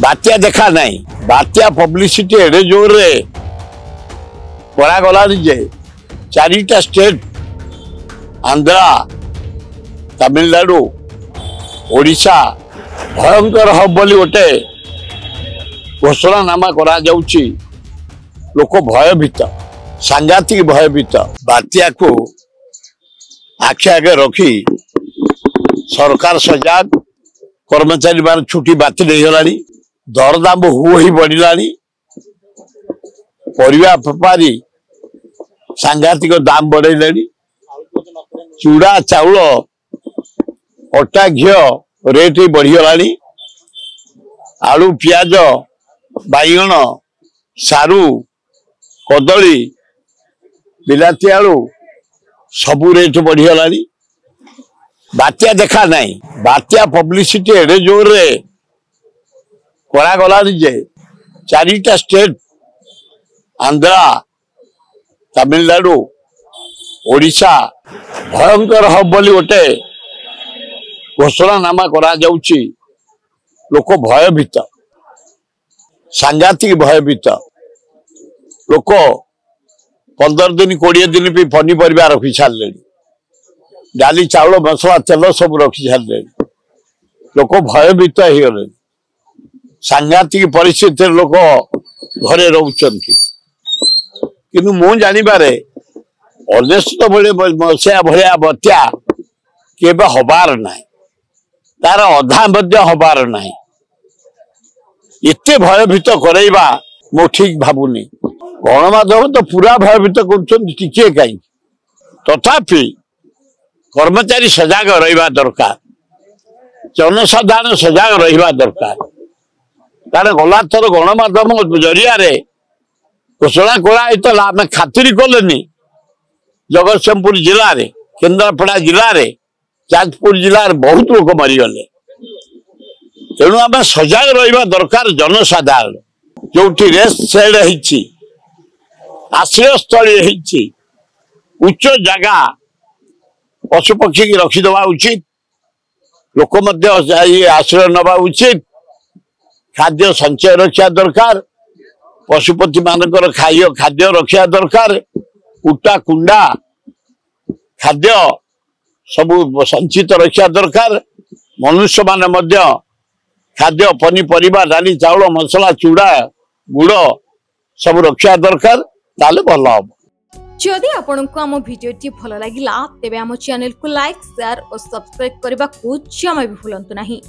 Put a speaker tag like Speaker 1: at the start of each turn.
Speaker 1: बात्या देखा नहीं बात्या पब्लिसिटी एडे जोर रे करागला जे चारिटा स्टेट आंध्रा तमिलनाडु ओडिशा भयंकर हब बोली गोटे घोषणानामा करा जाउची लोक भयभीत सांघातिक भयभीत बात्या को आखि आगे रखी सरकार सजाग कर्मचारी मान छुट्टी बातिल हो गलानी दरदाम हु ही बढ़िलानी परिवा बेपारी सांघातिक दाम बढ़ेलानी चूड़ा चाउल अटा घी रेट बढ़ीगलानी आलू पियाज बाइगण सारू कदली बिलाती आलू सबू रेट बढ़ीगलानी बात्या देखा नहीं बात्या पब्लिसिटी एडे जोर रे करागला जे चारिटा स्टेट आंध्रा तमिलनाडु ओडिशा भयंकर हब बोली गोटे घोषणानामा करा जाउची लोक भयभीत सांघातिक भयभीत लोक 15 दिन 20 दिन भी पनीपरिया रखी छाड़े डाली चाउल मसला तेल सब रखी छाड़े लोक भयभीत हो गले सांघातिक परिस्थिति लोक घरे रोचन किंतु मु जानिबारे अनेस्ट मसीहा भाया बात्या केबे हबार नाही तार अधा मध्य हबार नाही एते भयभीत करैबा मो ठीक भाबुनी गणमाध्यम तो पूरा भयभीत कर कहीं तथापि कर्मचारी सजग रहा दरकार जनसाधारण सजग रहा दरकार कारण गला थर गणमाध्यम जरिया घोषणा कराइला आम खातिर कलेनी जगतसिंहपुर जिले में केन्द्रापड़ा जिले में जाजपुर जिले में बहुत लोग मरीगले तेणु आम सजग रहा दरकार जनसाधारण जो रेस्ट सेड आश्रयस्थली उच्च जगह पशुपक्षी की रखीदवा उचित लोक आश्रय नवा उचित खाद्य संचय रखा दरकार पशुपति मानकर खाद्य रखा दरकार कुटा कुंडा खाद्य सब संचित रखा दरकार मनुष्य माने खाद्य पनीपरिया डाली चाउल मसला चूड़ा गुड़ सब रखा दरकार ताले भल हम
Speaker 2: जदि आपंक आम भिडी भल लगा तेब आम चैनल को लाइक शेयर और सब्सक्राइब करने को जमा भी भूलु नहीं।